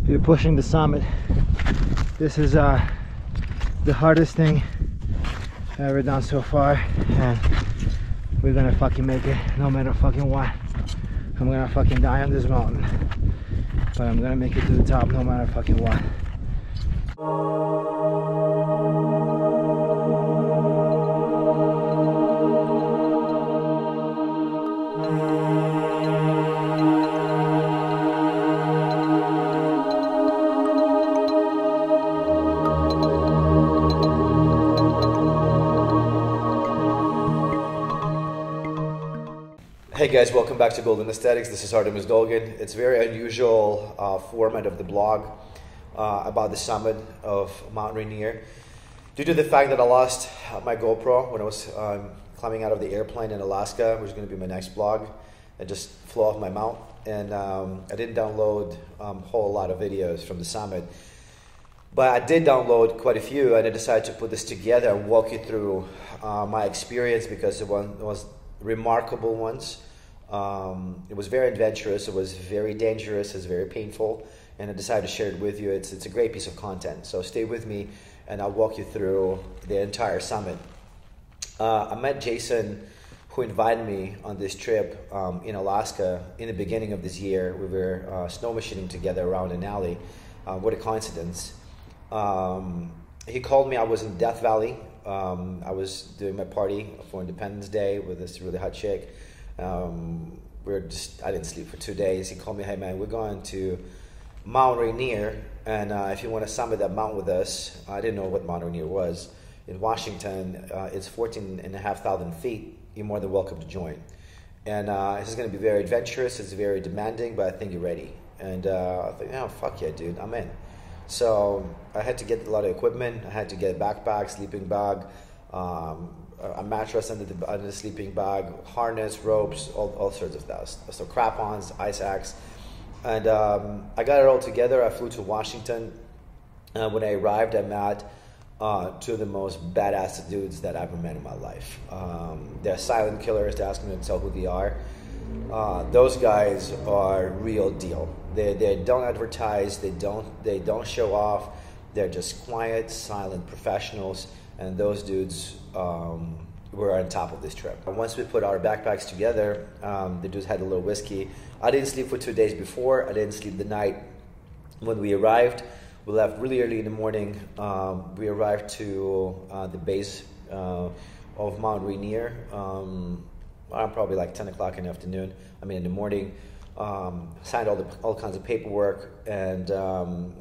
we're pushing the summit. This is the hardest thing I've ever done so far, and we're gonna fucking make it no matter fucking what. I'm gonna fucking die on this mountain, but I'm gonna make it to the top no matter fucking what. Hey guys, welcome back to Golden Aesthetics. This is Artemus Dolgin. It's a very unusual format of the blog about the summit of Mount Rainier. Due to the fact that I lost my GoPro when I was climbing out of the airplane in Alaska, which is going to be my next blog, it just flew off my mount, and I didn't download a whole lot of videos from the summit. But I did download quite a few, and I decided to put this together and walk you through my experience, because it was remarkable ones. It was very adventurous, it was very dangerous, it was very painful, and I decided to share it with you. It's a great piece of content, so stay with me and I'll walk you through the entire summit. I met Jason, who invited me on this trip in Alaska in the beginning of this year. We were snow machining together around an alley. What a coincidence. He called me. I was in Death Valley. I was doing my party for Independence Day with this really hot chick. I didn't sleep for 2 days. He called me, hey man, we're going to Mount Rainier, and if you want to summit that mountain with us. I didn't know what Mount Rainier was. In Washington, it's 14,500 feet. You're more than welcome to join. And this is going to be very adventurous. It's very demanding, but I think you're ready. And I thought, oh, fuck yeah, dude, I'm in. So I had to get a lot of equipment. I had to get a backpack, sleeping bag, a mattress under the sleeping bag, harness, ropes, all sorts of stuff. So crap-ons, ice axe. And I got it all together. I flew to Washington. When I arrived, I met two of the most badass dudes that I've ever met in my life. They're silent killers. They're asking me to tell who they are. Those guys are real deal. They don't advertise. They don't show off. They're just quiet, silent professionals. And those dudes were on top of this trip. Once we put our backpacks together, the dudes had a little whiskey. I didn't sleep for 2 days before. I didn't sleep the night when we arrived. We left really early in the morning. We arrived to the base of Mount Rainier. Probably like 10 o'clock in the morning. Signed all kinds of paperwork, and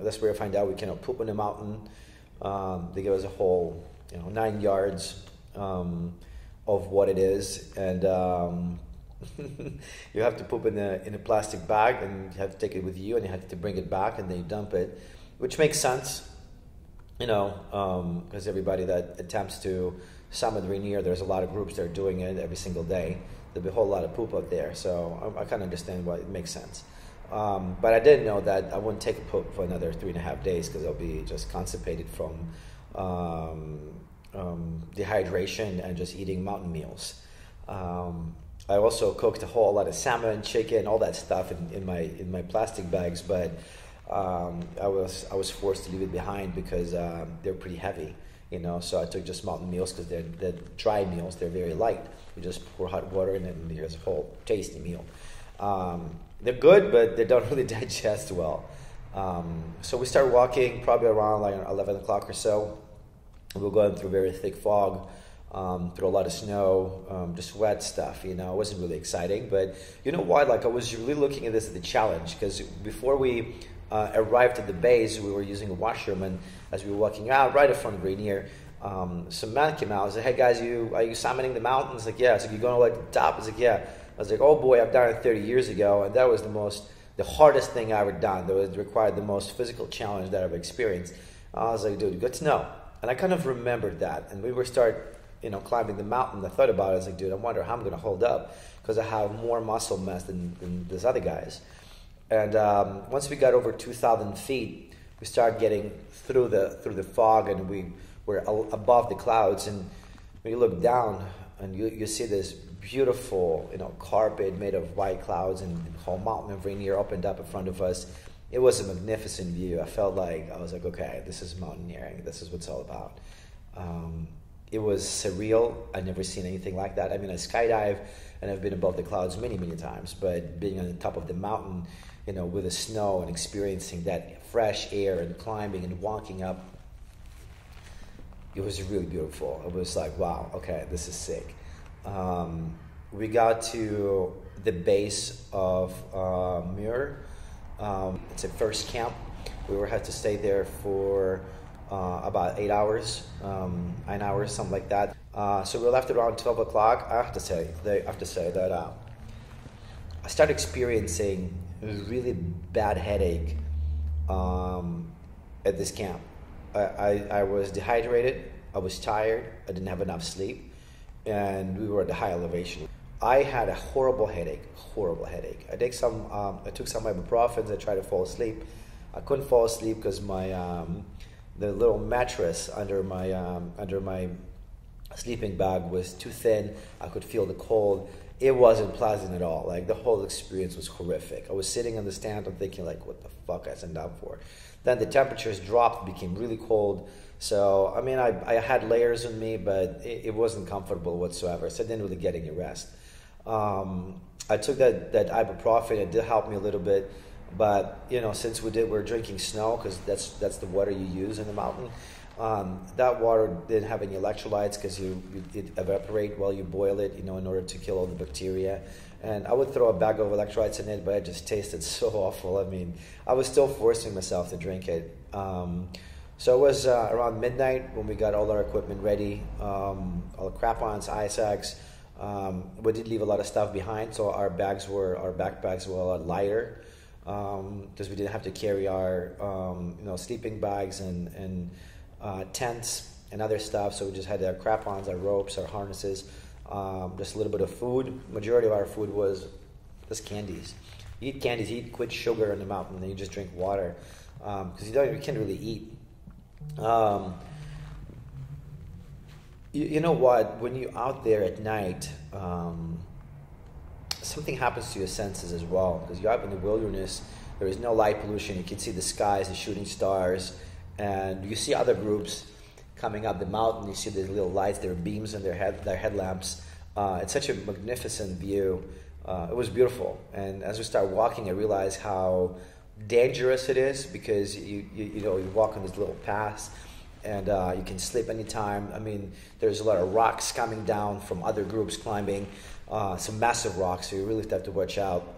that's where I find out we cannot poop on the mountain. They give us a whole 9 yards of what it is, and you have to poop in a plastic bag, and you have to take it with you, and you have to bring it back, and then you dump it, which makes sense, because everybody that attempts to summit Rainier, there's a lot of groups that are doing it every single day. There'll be a whole lot of poop out there, so I kind of understand why it makes sense. But I didn't know that I wouldn't take a poop for another 3.5 days, because I'll be just constipated from dehydration and just eating mountain meals. I also cooked a whole lot of salmon, chicken, all that stuff in my plastic bags, but I was forced to leave it behind because they're pretty heavy. So I took just mountain meals, because they're dry meals. They're very light. You just pour hot water in, and here's a whole tasty meal. They're good, but they don't really digest well. So we start walking probably around like 11 o'clock or so. We're going through very thick fog, through a lot of snow, just wet stuff. It wasn't really exciting, but you know what? Like, I was really looking at this as a challenge, because before we arrived at the base, we were using a washroom, and as we were walking out right in front of Rainier, some man came out and said, hey guys, are you summiting the mountain? It's like, yeah. It's like, you going to like the top? It's like, yeah. I was like, oh boy, I've done it 30 years ago, and that was the hardest thing I ever done. That required the most physical challenge that I've experienced. I was like, dude, good to know. And I kind of remembered that, and we were climbing the mountain. I thought about it. I was like, dude, I wonder how I'm going to hold up, because I have more muscle mass than these other guys. And once we got over 2,000 feet, we started getting through the fog, and we were above the clouds. And when you look down, and you see this beautiful, carpet made of white clouds, and the whole mountain of Rainier opened up in front of us. It was a magnificent view. I was like, okay, this is mountaineering. This is what it's all about. It was surreal. I'd never seen anything like that. I mean, I skydive and I've been above the clouds many, many times, but being on the top of the mountain, you know, with the snow and experiencing that fresh air and climbing and walking up, it was really beautiful. It was like, wow, okay, this is sick. We got to the base of Muir. It's a first camp. We had to stay there for about 8 hours, 9 hours, something like that. So we left around 12 o'clock. I have to say that I started experiencing a really bad headache at this camp. I was dehydrated, I was tired, I didn't have enough sleep, and we were at a high elevation. I had a horrible headache. I took some ibuprofen. I tried to fall asleep. I couldn't fall asleep because the little mattress under my sleeping bag was too thin. I could feel the cold. It wasn't pleasant at all. Like, the whole experience was horrific. I was sitting on the stand. I'm thinking, like, what the fuck I signed up for? Then the temperatures dropped, became really cold. So, I mean, I had layers on me, but it wasn't comfortable whatsoever. So I didn't really get any rest. I took that ibuprofen. It did help me a little bit. But, you know, since we're drinking snow, because that's the water you use in the mountain. That water didn't have any electrolytes because it evaporate while you boil it, you know, in order to kill all the bacteria. And I would throw a bag of electrolytes in it, but it just tasted so awful. I mean, I was still forcing myself to drink it. So it was around midnight when we got all our equipment ready, all the crap-ons, ice axe. We did leave a lot of stuff behind, so our backpacks were a lot lighter because we didn't have to carry our sleeping bags and tents and other stuff. So we just had our crap-ons, our ropes, our harnesses, just a little bit of food. Majority of our food was just candies. You eat candies, you quit sugar on the mountain, and then you just drink water because you can't really eat. You know what? When you're out there at night, something happens to your senses as well, because you're out in the wilderness. There is no light pollution. You can see the skies, the shooting stars, and you see other groups coming up the mountain. You see these little lights, their beams and their headlamps. It's such a magnificent view. It was beautiful. And as we start walking, I realized how dangerous it is, because you walk on these little paths, and you can slip anytime. I mean, there's a lot of rocks coming down from other groups climbing, some massive rocks, so you really have to watch out.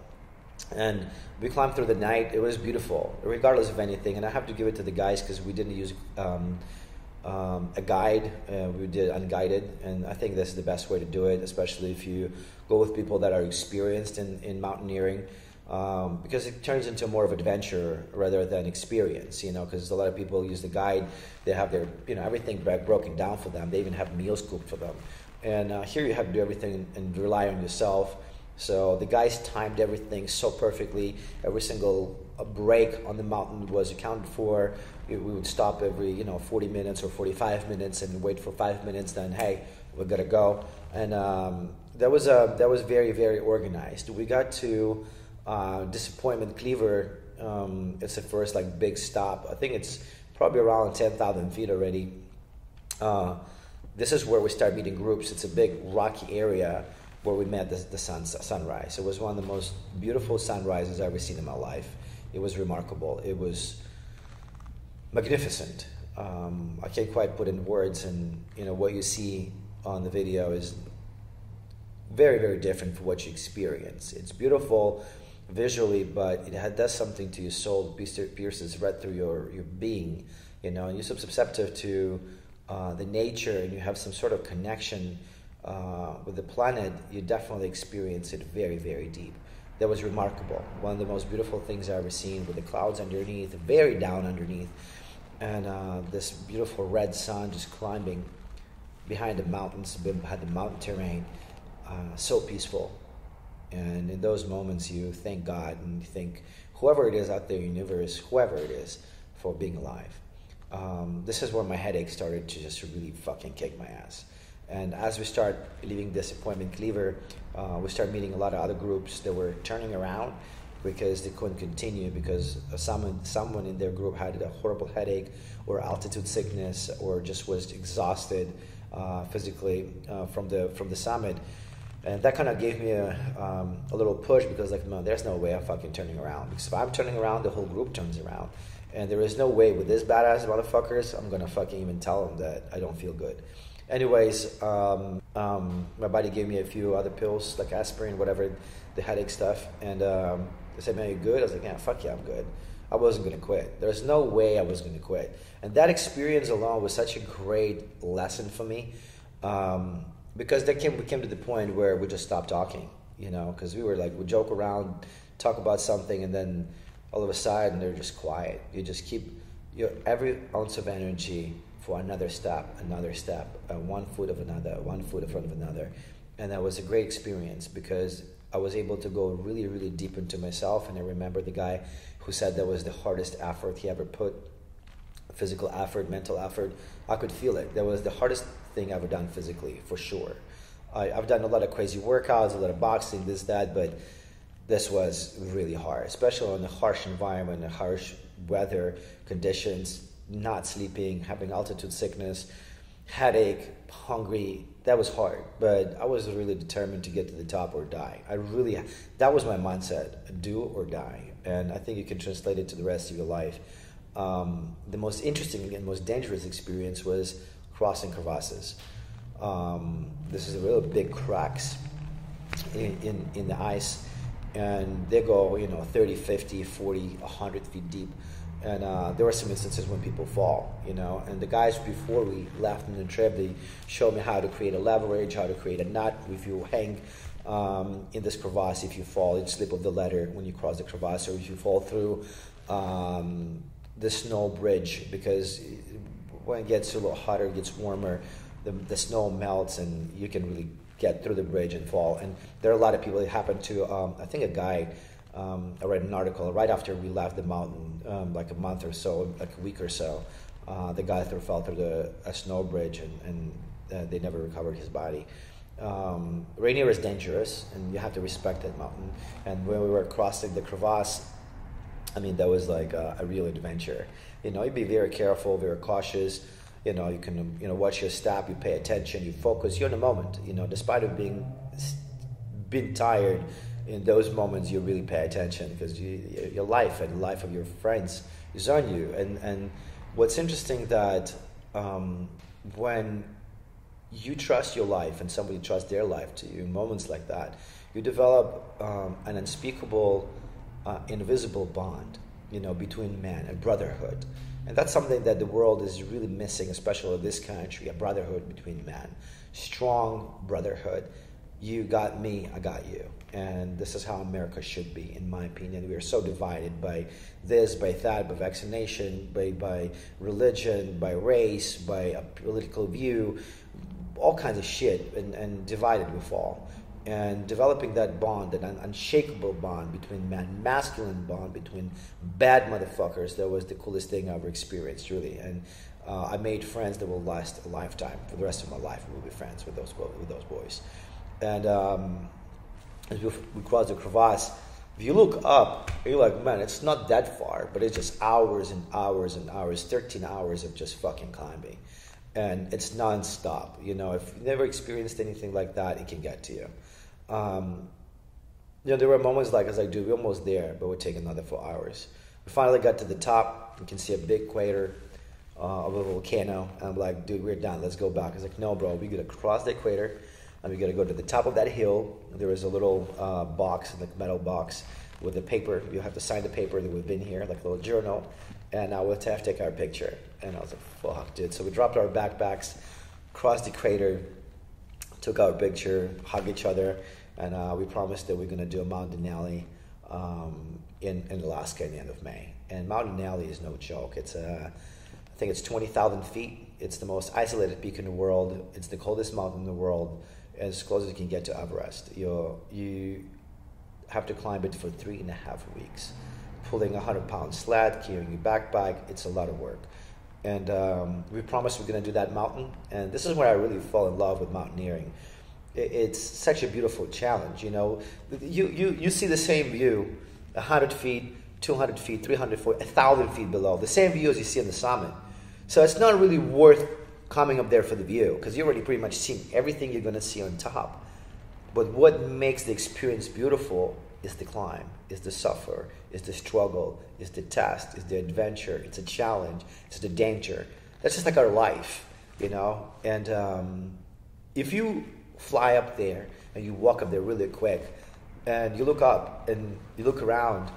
And we climbed through the night. It was beautiful, regardless of anything. And I have to give it to the guys, because we didn't use a guide. We did unguided, and I think this is the best way to do it, especially if you go with people that are experienced in mountaineering. Because it turns into more of adventure rather than experience, because a lot of people use the guide. They have their, everything broken down for them. They even have meals cooked for them. And here you have to do everything and rely on yourself. So the guys timed everything so perfectly. Every single break on the mountain was accounted for. We would stop every, 40 minutes or 45 minutes and wait for 5 minutes. Then, hey, we gotta go. And that was very, very organized. We got to Disappointment Cleaver. It's the first big stop. I think it's probably around 10,000 feet already. This is where we start meeting groups. It's a big rocky area where we met the sunrise. It was one of the most beautiful sunrises I've ever seen in my life. It was remarkable. It was magnificent. I can't quite put in words, and what you see on the video is very, very different from what you experience. It's beautiful visually, but it does something to your soul. It pierces right through your being, and you're so susceptible to the nature, and you have some sort of connection with the planet. You definitely experience it very, very deep. That was remarkable. One of the most beautiful things I've ever seen, with the clouds underneath, very down underneath, and this beautiful red sun just climbing behind the mountains, behind the mountain terrain. So peaceful. And in those moments, you thank God, and you thank whoever it is out there in the universe, whoever it is, for being alive. This is where my headache started to just really fucking kick my ass. And as we start leaving Disappointment Cleaver, we start meeting a lot of other groups that were turning around, because they couldn't continue because someone in their group had a horrible headache or altitude sickness or just was exhausted physically from the summit. And that kind of gave me a little push because like, no, there's no way I'm fucking turning around. Because if I'm turning around, the whole group turns around. And there is no way with this badass motherfuckers, I'm going to fucking even tell them that I don't feel good. Anyways, my buddy gave me a few other pills, like aspirin, whatever, the headache stuff. And they said, man, you good? I was like, yeah, fuck yeah, I'm good. I wasn't going to quit. There's no way I was going to quit. And that experience alone was such a great lesson for me. Because we came to the point where we just stopped talking, you know, because we joke around, talk about something, and then all of a sudden they're just quiet. You just keep your every ounce of energy for another step, one foot of another, 1 foot in front of another. And that was a great experience because I was able to go really, really deep into myself. And I remember the guy who said that was the hardest effort he ever put, physical effort, mental effort. I could feel it. That was the hardest thing I've ever done physically, for sure. I've done a lot of crazy workouts, a lot of boxing, this, that, but this was really hard, especially in a harsh environment, harsh weather conditions, not sleeping, having altitude sickness, headache, hungry. That was hard, but I was really determined to get to the top or die. That was my mindset, do or die. And I think you can translate it to the rest of your life. The most interesting and most dangerous experience was crossing crevasses. This is a real big cracks in the ice, and they go 30, 50, 40, 100 feet deep. And there were some instances when people fall, and the guys before we left on the trip, they showed me how to create a leverage, how to create a nut. If you hang in this crevasse, if you fall, you slip of the ladder when you cross the crevasse, or if you fall through the snow bridge, because when it gets a little hotter, it gets warmer, the snow melts and you can really get through the bridge and fall. And there are a lot of people. It happened to I think a guy, I read an article right after we left the mountain, like a month or so, like a week or so, the guy fell through a snow bridge and they never recovered his body. Rainier is dangerous and you have to respect that mountain. And when we were crossing the crevasse, I mean, that was like a real adventure. You be very careful, very cautious. You can, watch your step, you pay attention, you focus, you're in the moment. Despite of being tired, in those moments you really pay attention because your life and the life of your friends is on you. And what's interesting that when you trust your life and somebody trusts their life to you in moments like that, you develop an unspeakable, invisible bond, between man, a brotherhood. And that's something that the world is really missing, especially in this country, a brotherhood between men. Strong brotherhood. You got me, I got you. And this is how America should be, in my opinion. We are so divided by this, by that, by vaccination, by religion, by race, by a political view, all kinds of shit, and divided we fall. And developing that bond, that unshakable bond between man, masculine bond between bad motherfuckers, that was the coolest thing I ever experienced, really. And I made friends that will last a lifetime. For the rest of my life, we'll be friends with those boys. And as we crossed the crevasse, if you look up, you're like, man, it's not that far, but it's just hours and hours and hours, 13 hours of just fucking climbing. And it's non-stop. If you've never experienced anything like that, it can get to you. There were moments like, I was like, dude, we're almost there, but we'll take another 4 hours. We finally got to the top. You can see a big crater of a volcano. And I'm like, dude, we're done. Let's go back. He's like, no, bro, we got to cross the equator, and we got to go to the top of that hill. There was a little box, like metal box, with a paper. You have to sign the paper that we've been here, like a little journal. And we'll have to take our picture. And I was like, fuck, dude. So we dropped our backpacks, crossed the crater, took our picture, hugged each other, and we promised that we're going to do a Mount Rainier in Alaska at the end of May. And Mount Rainier is no joke. It's I think it's 20,000 feet. It's the most isolated peak in the world. It's the coldest mountain in the world, as close as you can get to Everest. You have to climb it for 3.5 weeks, pulling a 100-pound sled, carrying your backpack. It's a lot of work. And we promised we're going to do that mountain. And this is where I really fall in love with mountaineering. It's such a beautiful challenge, You see the same view 100 feet, 200 feet, 300 feet, 1,000 feet below. The same view as you see on the summit. So it's not really worth coming up there for the view because you're already pretty much seeing everything you're going to see on top. But what makes the experience beautiful is the climb, is the suffer, is the struggle, is the test, is the adventure, it's a challenge, it's the danger. That's just like our life, you know? And if you fly up there and you walk up there really quick and you look up and you look around,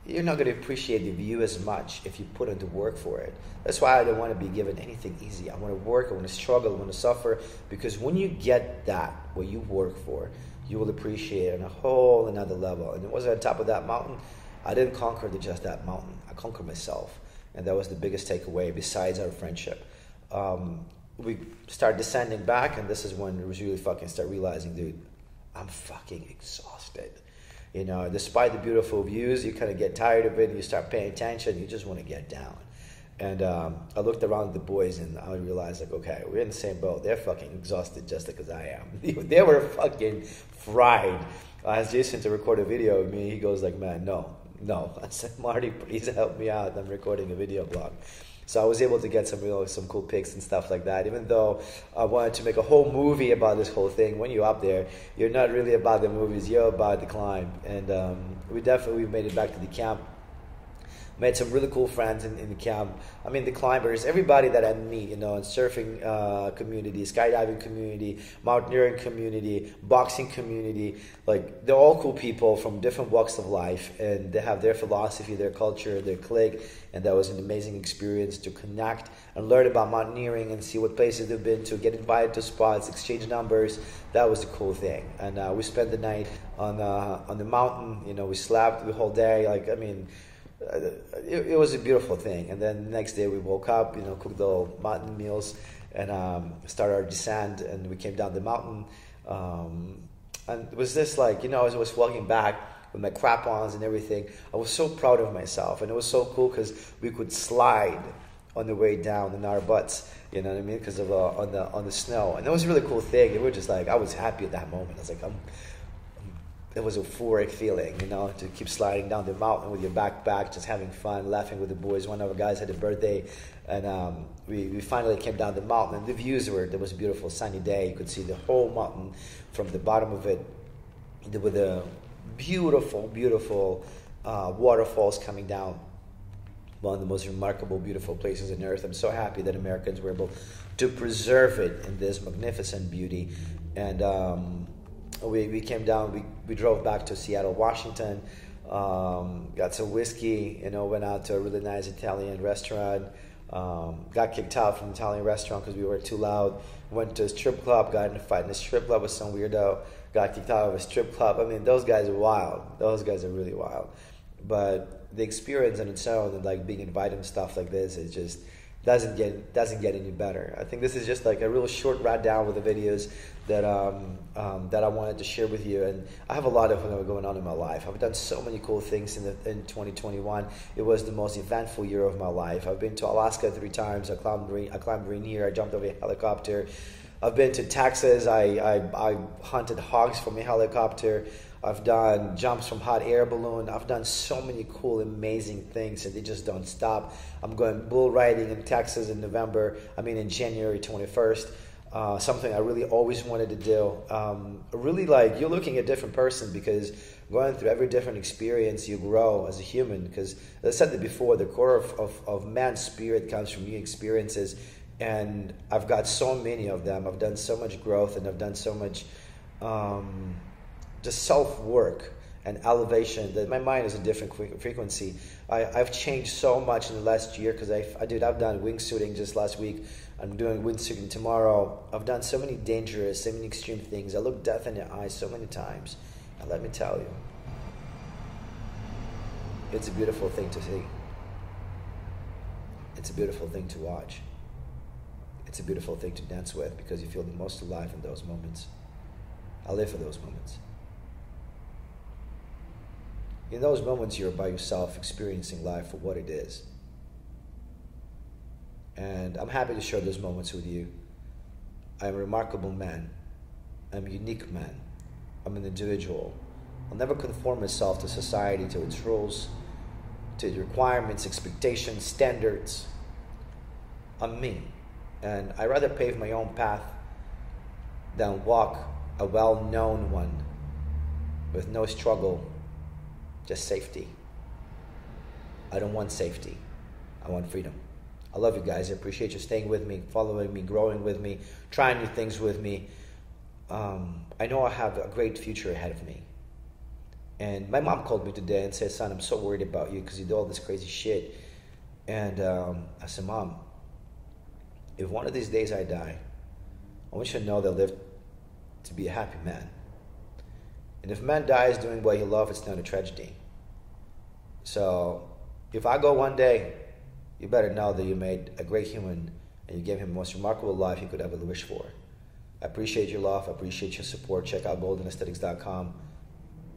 you're not going to appreciate the view as much if you put in the work for it. That's why I don't want to be given anything easy. I want to work, I want to struggle, I want to suffer, because when you get that, what you work for, you will appreciate it on a whole another level. And it was on top of that mountain. I didn't conquer just that mountain. I conquered myself. And that was the biggest takeaway besides our friendship. We started descending back, and this is when it was really fucking start realizing, dude, I'm fucking exhausted. You know, despite the beautiful views, you kind of get tired of it, and you start paying attention, you just want to get down. And I looked around at the boys, and I realized, like, okay, we're in the same boat. They're fucking exhausted just like as I am. They were fucking fried. I asked Jason to record a video of me. He goes like, man, no. I said, Marty, please help me out. I'm recording a video blog. So I was able to get some cool pics and stuff like that. Even though I wanted to make a whole movie about this whole thing, when you're up there, you're not really about the movies, you're about the climb. And we made it back to the camp. Made some really cool friends in the camp. I mean, the climbers, everybody that I meet, you know, in surfing community, skydiving community, mountaineering community, boxing community, like, they're all cool people from different walks of life, and they have their philosophy, their culture, their clique, and that was an amazing experience to connect and learn about mountaineering and see what places they've been to, get invited to spots, exchange numbers. That was a cool thing. And we spent the night on the mountain. You know, we slept the whole day. Like, I mean, it was a beautiful thing. And then the next day we woke up, you know, cooked the mountain meals, and started our descent, and we came down the mountain. And it was this, like, you know, as I was walking back with my crap-ons and everything, I was so proud of myself. And it was so cool because we could slide on the way down in our butts, you know what I mean, because of on the snow. And it was a really cool thing. And we were just like, I was happy at that moment. I was like, it was a euphoric feeling, you know, to keep sliding down the mountain with your backpack, just having fun, laughing with the boys. One of our guys had a birthday, and we finally came down the mountain, and the views there was a beautiful sunny day. You could see the whole mountain from the bottom of it, with the beautiful waterfalls coming down. One of the most remarkable, beautiful places on earth. I'm so happy that Americans were able to preserve it in this magnificent beauty. And we came down, we drove back to Seattle, Washington, got some whiskey, you know, went out to a really nice Italian restaurant, got kicked out from the Italian restaurant because we were too loud, went to a strip club, got in a fight in a strip club with some weirdo, got kicked out of a strip club. I mean, those guys are wild. Those guys are really wild. But the experience on its own, and like being invited and stuff like this, it just doesn't get any better. I think this is just like a real short rundown with the videos that I wanted to share with you. And I have a lot of going on in my life. I've done so many cool things in 2021. It was the most eventful year of my life. I've been to Alaska 3 times. I climbed Rainier. I jumped over a helicopter. I've been to Texas. I hunted hogs from a helicopter. I've done jumps from hot air balloon. I've done so many cool, amazing things, and they just don't stop. I'm going bull riding in Texas in January 21st. Something I really always wanted to do. Really, like, you're looking at a different person, because going through every different experience, you grow as a human. Because, as I said before, the core of man's spirit comes from new experiences. And I've got so many of them. I've done so much growth, and I've done so much just self-work and elevation, that my mind is a different frequency. I've changed so much in the last year, because I've done wingsuiting just last week. I'm doing wingsuiting tomorrow. I've done so many dangerous, so many extreme things. I looked death in the eyes so many times. And let me tell you, it's a beautiful thing to see. It's a beautiful thing to watch. It's a beautiful thing to dance with, because you feel the most alive in those moments. I live for those moments. In those moments, you're by yourself, experiencing life for what it is. And I'm happy to share those moments with you. I'm a remarkable man. I'm a unique man. I'm an individual. I'll never conform myself to society, to its rules, to its requirements, expectations, standards. I'm me. And I'd rather pave my own path than walk a well-known one with no struggle, just safety. I don't want safety. I want freedom. I love you guys. I appreciate you staying with me, following me, growing with me, trying new things with me. I know I have a great future ahead of me. And my mom called me today and said, son, I'm so worried about you because you do all this crazy shit. And I said, Mom, if one of these days I die, I want you to know that I lived to be a happy man. And if a man dies doing what he loves, it's not a tragedy. So if I go one day, you better know that you made a great human and you gave him the most remarkable life you could ever wish for. I appreciate your love. I appreciate your support. Check out goldenaesthetics.com.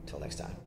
Until next time.